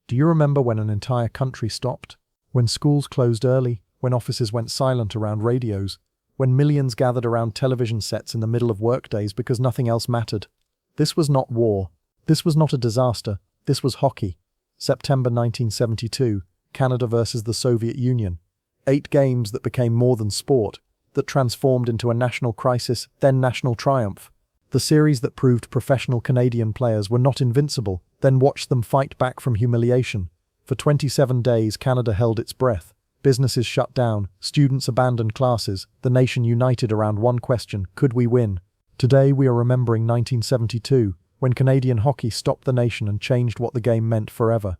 Do you remember when an entire country stopped? When schools closed early? When offices went silent around radios? When millions gathered around television sets in the middle of workdays because nothing else mattered? This was not war. This was not a disaster. This was hockey. September 1972, Canada versus the Soviet Union. 8 games that became more than sport, that transformed into a national crisis, then national triumph. The series that proved professional Canadian players were not invincible, then watched them fight back from humiliation. For 27 days, Canada held its breath. Businesses shut down, students abandoned classes, the nation united around one question: could we win? Today we are remembering 1972, when Canadian hockey stopped the nation and changed what the game meant forever.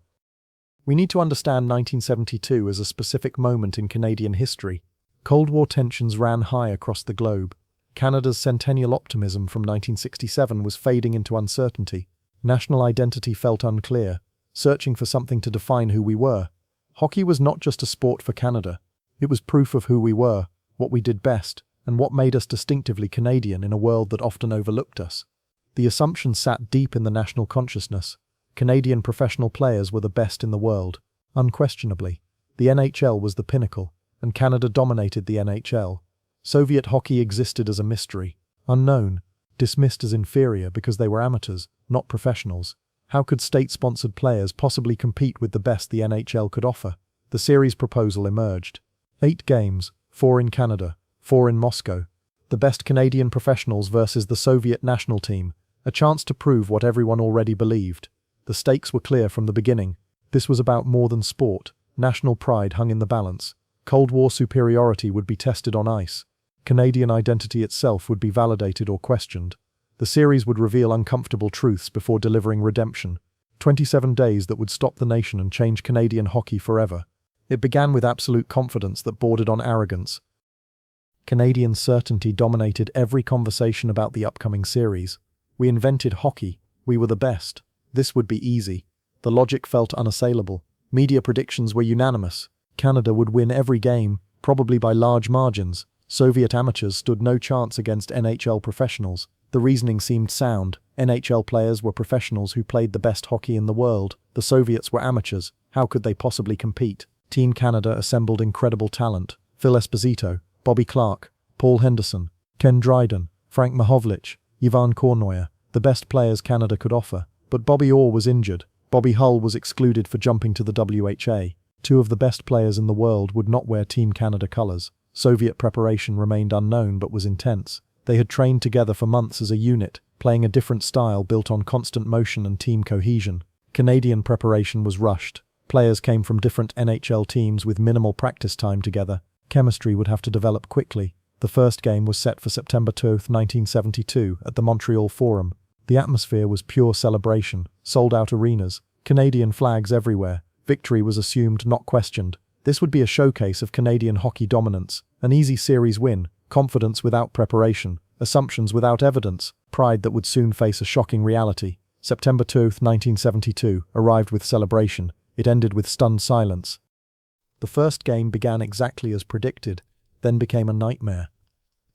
We need to understand 1972 as a specific moment in Canadian history. Cold War tensions ran high across the globe. Canada's centennial optimism from 1967 was fading into uncertainty. National identity felt unclear, searching for something to define who we were. Hockey was not just a sport for Canada. It was proof of who we were, what we did best, and what made us distinctively Canadian in a world that often overlooked us. The assumption sat deep in the national consciousness. Canadian professional players were the best in the world. Unquestionably, the NHL was the pinnacle, and Canada dominated the NHL. Soviet hockey existed as a mystery, unknown, dismissed as inferior because they were amateurs, not professionals. How could state-sponsored players possibly compete with the best the NHL could offer? The series proposal emerged. 8 games, 4 in Canada, 4 in Moscow. The best Canadian professionals versus the Soviet national team. A chance to prove what everyone already believed. The stakes were clear from the beginning. This was about more than sport. National pride hung in the balance. Cold War superiority would be tested on ice. Canadian identity itself would be validated or questioned. The series would reveal uncomfortable truths before delivering redemption. 27 days that would stop the nation and change Canadian hockey forever. It began with absolute confidence that bordered on arrogance. Canadian certainty dominated every conversation about the upcoming series. We invented hockey. We were the best. This would be easy. The logic felt unassailable. Media predictions were unanimous. Canada would win every game, probably by large margins. Soviet amateurs stood no chance against NHL professionals. The reasoning seemed sound. NHL players were professionals who played the best hockey in the world. The Soviets were amateurs. How could they possibly compete? Team Canada assembled incredible talent. Phil Esposito, Bobby Clarke, Paul Henderson, Ken Dryden, Frank Mahovlich, Ivan Kornoyer, the best players Canada could offer. But Bobby Orr was injured. Bobby Hull was excluded for jumping to the WHA. 2 of the best players in the world would not wear Team Canada colors. Soviet preparation remained unknown but was intense. They had trained together for months as a unit, playing a different style built on constant motion and team cohesion. Canadian preparation was rushed. Players came from different NHL teams with minimal practice time together. Chemistry would have to develop quickly. The first game was set for September 2, 1972, at the Montreal Forum. The atmosphere was pure celebration, sold-out arenas, Canadian flags everywhere. Victory was assumed, not questioned. This would be a showcase of Canadian hockey dominance, an easy series win, confidence without preparation, assumptions without evidence, pride that would soon face a shocking reality. September 2, 1972, arrived with celebration. It ended with stunned silence. The first game began exactly as predicted, then became a nightmare.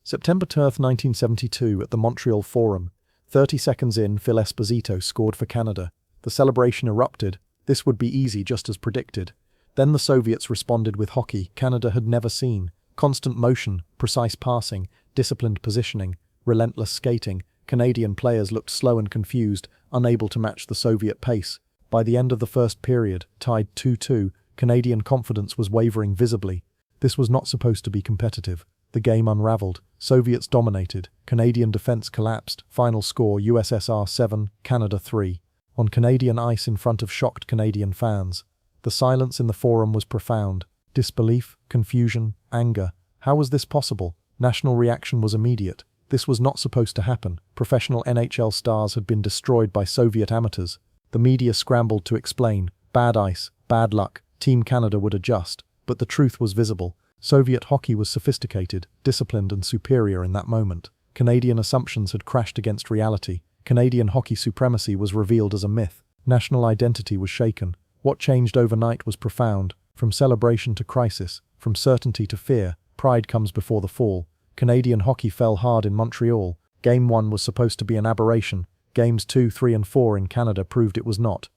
September 2, 1972, at the Montreal Forum. 30 seconds in, Phil Esposito scored for Canada. The celebration erupted. This would be easy, just as predicted. Then the Soviets responded with hockey Canada had never seen. Constant motion, precise passing, disciplined positioning, relentless skating. Canadian players looked slow and confused, unable to match the Soviet pace. By the end of the first period, tied 2-2, Canadian confidence was wavering visibly. This was not supposed to be competitive. The game unraveled. Soviets dominated. Canadian defense collapsed. Final score USSR 7, Canada 3. On Canadian ice in front of shocked Canadian fans. The silence in the forum was profound. Disbelief, confusion, anger. How was this possible? National reaction was immediate. This was not supposed to happen. Professional NHL stars had been destroyed by Soviet amateurs. The media scrambled to explain. Bad ice, bad luck. Team Canada would adjust. But the truth was visible. Soviet hockey was sophisticated, disciplined and superior in that moment. Canadian assumptions had crashed against reality. Canadian hockey supremacy was revealed as a myth. National identity was shaken. What changed overnight was profound. From celebration to crisis, from certainty to fear, pride comes before the fall. Canadian hockey fell hard in Montreal. Game 1 was supposed to be an aberration. Games 2, 3 and 4 in Canada proved it was not.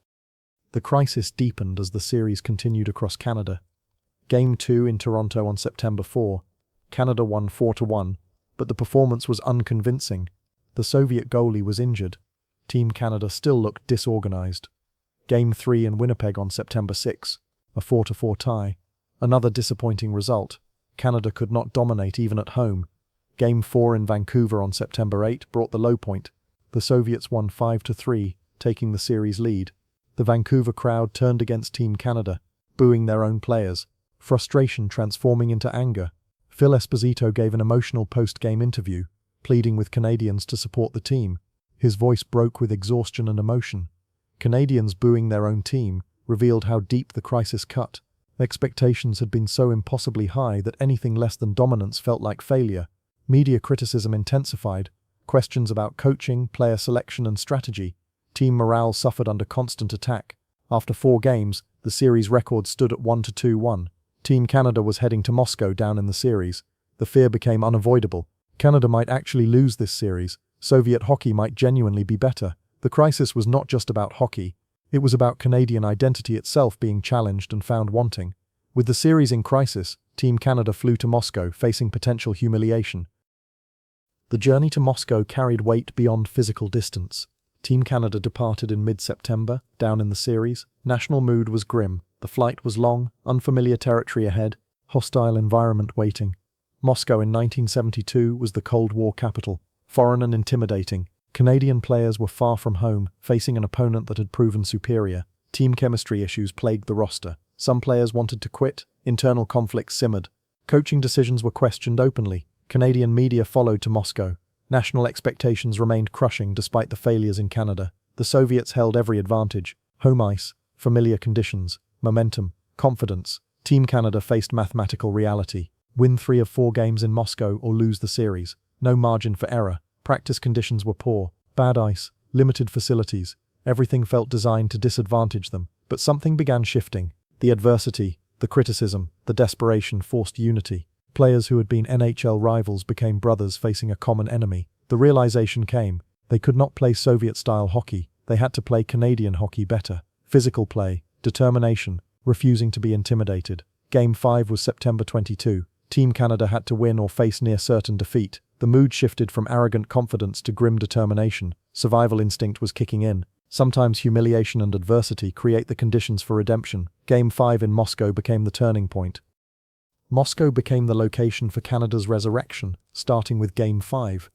The crisis deepened as the series continued across Canada. Game 2 in Toronto on September 4. Canada won 4-1, but the performance was unconvincing. The Soviet goalie was injured. Team Canada still looked disorganized. Game 3 in Winnipeg on September 6. A 4-4 tie. Another disappointing result. Canada could not dominate even at home. Game 4 in Vancouver on September 8 brought the low point. The Soviets won 5-3, taking the series lead. The Vancouver crowd turned against Team Canada, booing their own players, frustration transforming into anger. Phil Esposito gave an emotional post-game interview, pleading with Canadians to support the team. His voice broke with exhaustion and emotion. Canadians booing their own team revealed how deep the crisis cut. Expectations had been so impossibly high that anything less than dominance felt like failure. Media criticism intensified. Questions about coaching, player selection and strategy. Team morale suffered under constant attack. After 4 games, the series record stood at 1-2-1. Team Canada was heading to Moscow down in the series. The fear became unavoidable. Canada might actually lose this series. Soviet hockey might genuinely be better. The crisis was not just about hockey. It was about Canadian identity itself being challenged and found wanting. With the series in crisis, Team Canada flew to Moscow, facing potential humiliation. The journey to Moscow carried weight beyond physical distance. Team Canada departed in mid-September, down in the series. National mood was grim. The flight was long, unfamiliar territory ahead, hostile environment waiting. Moscow in 1972 was the Cold War capital, foreign and intimidating. Canadian players were far from home, facing an opponent that had proven superior. Team chemistry issues plagued the roster. Some players wanted to quit, internal conflicts simmered. Coaching decisions were questioned openly. Canadian media followed to Moscow. National expectations remained crushing despite the failures in Canada. The Soviets held every advantage. Home ice, familiar conditions, momentum, confidence. Team Canada faced mathematical reality. Win 3 of 4 games in Moscow or lose the series. No margin for error. Practice conditions were poor. Bad ice, limited facilities. Everything felt designed to disadvantage them. But something began shifting. The adversity, the criticism, the desperation forced unity. Players who had been NHL rivals became brothers facing a common enemy. The realization came. They could not play Soviet-style hockey. They had to play Canadian hockey better. Physical play, determination, refusing to be intimidated. Game 5 was September 22. Team Canada had to win or face near certain defeat. The mood shifted from arrogant confidence to grim determination. Survival instinct was kicking in. Sometimes humiliation and adversity create the conditions for redemption. Game 5 in Moscow became the turning point. Moscow became the location for Canada's resurrection, starting with Game 5.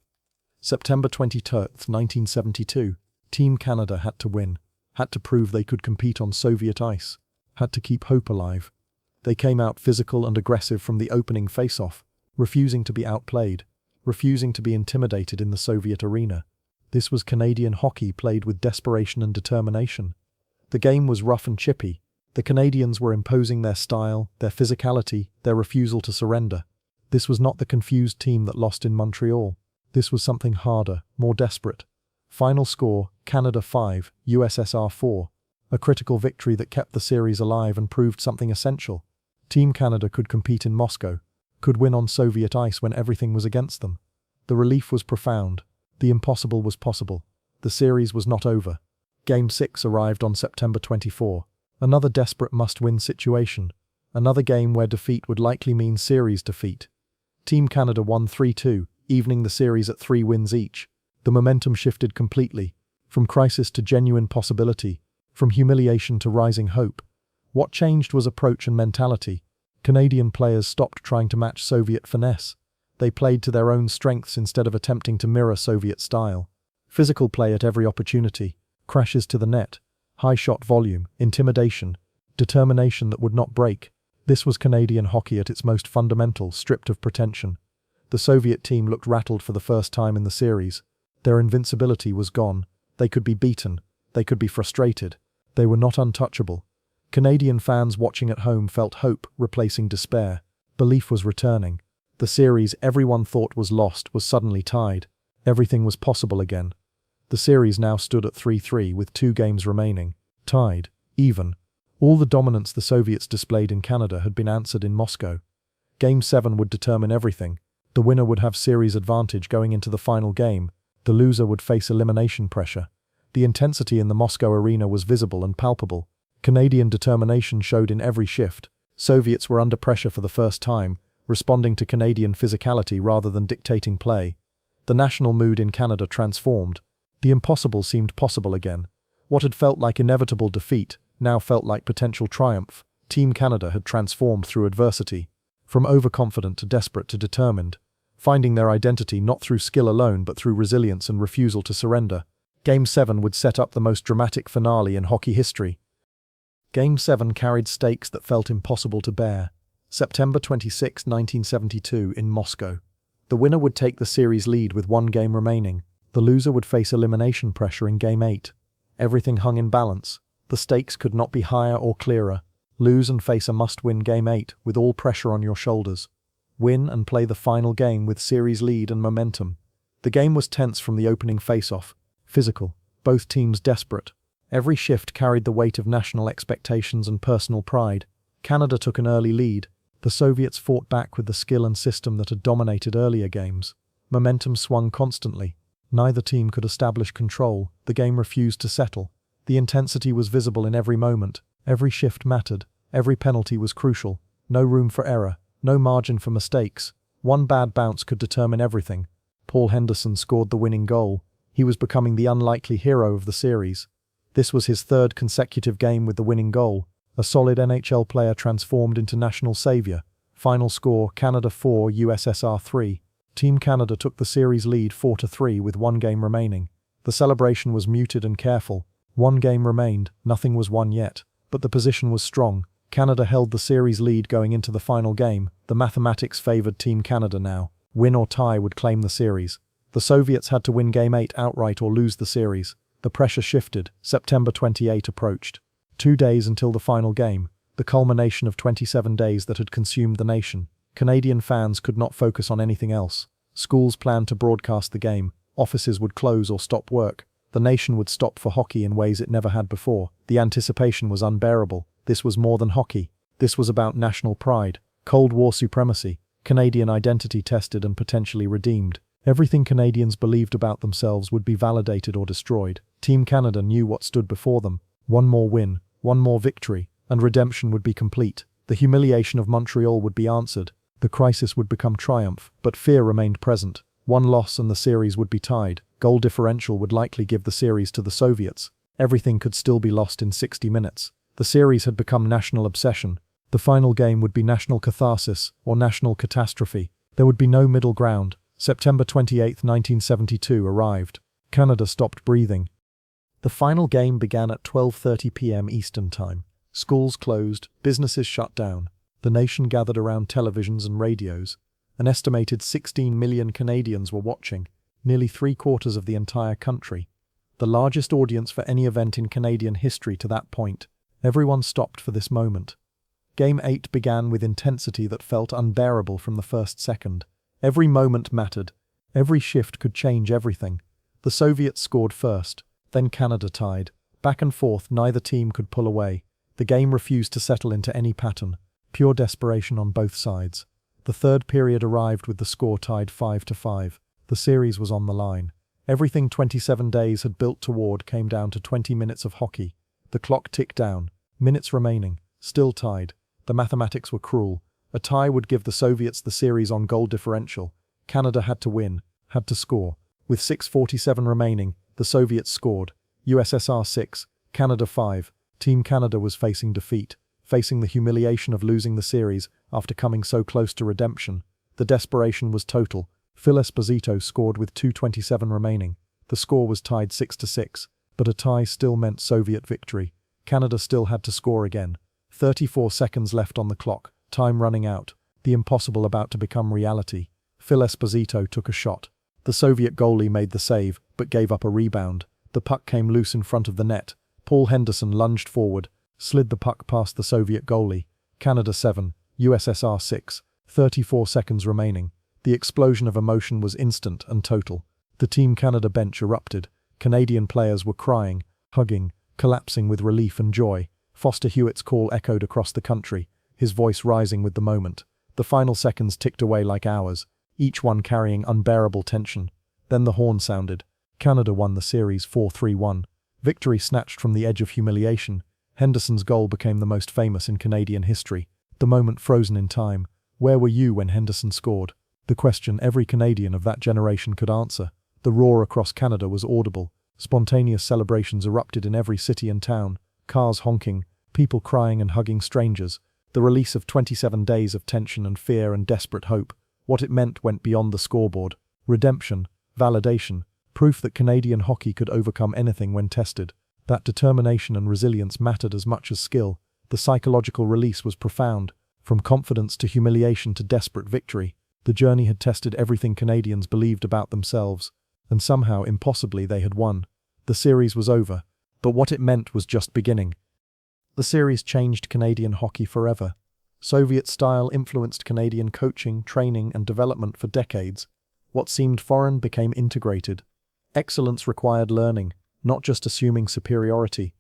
September 23, 1972. Team Canada had to win. Had to prove they could compete on Soviet ice. Had to keep hope alive. They came out physical and aggressive from the opening face-off, refusing to be outplayed, refusing to be intimidated in the Soviet arena. This was Canadian hockey played with desperation and determination. The game was rough and chippy. The Canadians were imposing their style, their physicality, their refusal to surrender. This was not the confused team that lost in Montreal. This was something harder, more desperate. Final score, Canada 5, USSR 4. A critical victory that kept the series alive and proved something essential. Team Canada could compete in Moscow, could win on Soviet ice when everything was against them. The relief was profound. The impossible was possible. The series was not over. Game 6 arrived on September 24. Another desperate must-win situation. Another game where defeat would likely mean series defeat. Team Canada won 3-2, evening the series at 3 wins each. The momentum shifted completely, from crisis to genuine possibility, from humiliation to rising hope. What changed was approach and mentality. Canadian players stopped trying to match Soviet finesse. They played to their own strengths instead of attempting to mirror Soviet style. Physical play at every opportunity, crashes to the net, high shot volume, intimidation, determination that would not break. This was Canadian hockey at its most fundamental, stripped of pretension. The Soviet team looked rattled for the first time in the series. Their invincibility was gone. They could be beaten. They could be frustrated. They were not untouchable. Canadian fans watching at home felt hope replacing despair. Belief was returning. The series everyone thought was lost was suddenly tied. Everything was possible again. The series now stood at 3-3 with 2 games remaining. Tied. Even. All the dominance the Soviets displayed in Canada had been answered in Moscow. Game 7 would determine everything. The winner would have series advantage going into the final game. The loser would face elimination pressure. The intensity in the Moscow arena was visible and palpable. Canadian determination showed in every shift. Soviets were under pressure for the first time, responding to Canadian physicality rather than dictating play. The national mood in Canada transformed. The impossible seemed possible again. What had felt like inevitable defeat now felt like potential triumph. Team Canada had transformed through adversity, from overconfident to desperate to determined, finding their identity not through skill alone but through resilience and refusal to surrender. Game 7 would set up the most dramatic finale in hockey history. Game 7 carried stakes that felt impossible to bear. September 26, 1972, in Moscow. The winner would take the series lead with one game remaining. The loser would face elimination pressure in Game 8. Everything hung in balance. The stakes could not be higher or clearer. Lose and face a must-win Game 8 with all pressure on your shoulders. Win and play the final game with series lead and momentum. The game was tense from the opening face-off. Physical. Both teams desperate. Every shift carried the weight of national expectations and personal pride. Canada took an early lead. The Soviets fought back with the skill and system that had dominated earlier games. Momentum swung constantly. Neither team could establish control. The game refused to settle. The intensity was visible in every moment. Every shift mattered. Every penalty was crucial. No room for error. No margin for mistakes. One bad bounce could determine everything. Paul Henderson scored the winning goal. He was becoming the unlikely hero of the series. This was his third consecutive game with the winning goal. A solid NHL player transformed into national savior. Final score, Canada 4, USSR 3. Team Canada took the series lead 4-3 with one game remaining. The celebration was muted and careful. One game remained, nothing was won yet. But the position was strong. Canada held the series lead going into the final game. The mathematics favored Team Canada now. Win or tie would claim the series. The Soviets had to win Game 8 outright or lose the series. The pressure shifted. September 28 approached. 2 days until the final game, the culmination of 27 days that had consumed the nation. Canadian fans could not focus on anything else. Schools planned to broadcast the game. Offices would close or stop work. The nation would stop for hockey in ways it never had before. The anticipation was unbearable. This was more than hockey. This was about national pride, Cold War supremacy, Canadian identity tested and potentially redeemed. Everything Canadians believed about themselves would be validated or destroyed. Team Canada knew what stood before them. One more win, one more victory, and redemption would be complete. The humiliation of Montreal would be answered. The crisis would become triumph, but fear remained present. One loss and the series would be tied. Goal differential would likely give the series to the Soviets. Everything could still be lost in 60 minutes. The series had become national obsession. The final game would be national catharsis or national catastrophe. There would be no middle ground. September 28, 1972 arrived. Canada stopped breathing. The final game began at 12:30 p.m. Eastern Time. Schools closed, businesses shut down. The nation gathered around televisions and radios. An estimated 16 million Canadians were watching, nearly 3/4 of the entire country. The largest audience for any event in Canadian history to that point. Everyone stopped for this moment. Game 8 began with intensity that felt unbearable from the first second. Every moment mattered. Every shift could change everything. The Soviets scored first, then Canada tied. Back and forth, neither team could pull away. The game refused to settle into any pattern. Pure desperation on both sides. The third period arrived with the score tied 5-5. The series was on the line. Everything 27 days had built toward came down to 20 minutes of hockey. The clock ticked down. Minutes remaining. Still tied. The mathematics were cruel. A tie would give the Soviets the series on goal differential. Canada had to win, had to score. With 6:47 remaining, the Soviets scored. USSR 6, Canada 5. Team Canada was facing defeat, facing the humiliation of losing the series after coming so close to redemption. The desperation was total. Phil Esposito scored with 2:27 remaining. The score was tied 6-6, but a tie still meant Soviet victory. Canada still had to score again. 34 seconds left on the clock. Time running out. The impossible about to become reality. Phil Esposito took a shot. The Soviet goalie made the save, but gave up a rebound. The puck came loose in front of the net. Paul Henderson lunged forward, slid the puck past the Soviet goalie. Canada 7, USSR 6. 34 seconds remaining. The explosion of emotion was instant and total. The Team Canada bench erupted. Canadian players were crying, hugging, collapsing with relief and joy. Foster Hewitt's call echoed across the country, his voice rising with the moment. The final seconds ticked away like hours, each one carrying unbearable tension. Then the horn sounded. Canada won the series 4-3-1. Victory snatched from the edge of humiliation. Henderson's goal became the most famous in Canadian history, the moment frozen in time. Where were you when Henderson scored? The question every Canadian of that generation could answer. The roar across Canada was audible. Spontaneous celebrations erupted in every city and town, cars honking, people crying and hugging strangers. The release of 27 days of tension and fear and desperate hope. What it meant went beyond the scoreboard. Redemption, validation, proof that Canadian hockey could overcome anything when tested. That determination and resilience mattered as much as skill. The psychological release was profound. From confidence to humiliation to desperate victory, the journey had tested everything Canadians believed about themselves, and somehow, impossibly, they had won. The series was over, but what it meant was just beginning. The series changed Canadian hockey forever. Soviet-style influenced Canadian coaching, training, and development for decades. What seemed foreign became integrated. Excellence required learning, not just assuming superiority.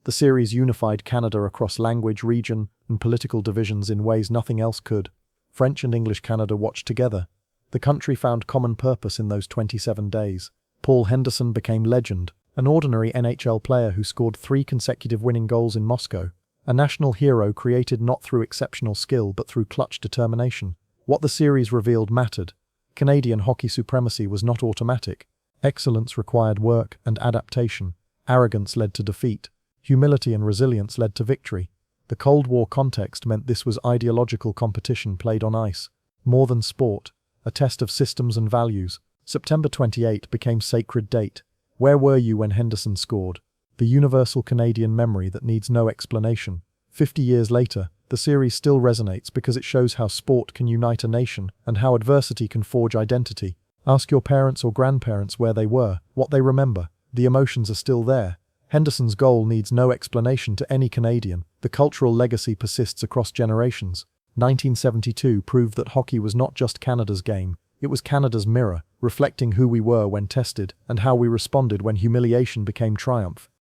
The series unified Canada across language, region, and political divisions in ways nothing else could. French and English Canada watched together. The country found common purpose in those 27 days. Paul Henderson became legend, an ordinary NHL player who scored 3 consecutive winning goals in Moscow. A national hero created not through exceptional skill but through clutch determination. What the series revealed mattered. Canadian hockey supremacy was not automatic. Excellence required work and adaptation. Arrogance led to defeat. Humility and resilience led to victory. The Cold War context meant this was ideological competition played on ice. More than sport, a test of systems and values. September 28 became sacred date. Where were you when Henderson scored? The universal Canadian memory that needs no explanation. 50 years later, the series still resonates because it shows how sport can unite a nation and how adversity can forge identity. Ask your parents or grandparents where they were, what they remember. The emotions are still there. Henderson's goal needs no explanation to any Canadian. The cultural legacy persists across generations. 1972 proved that hockey was not just Canada's game, it was Canada's mirror, reflecting who we were when tested and how we responded when humiliation became triumph.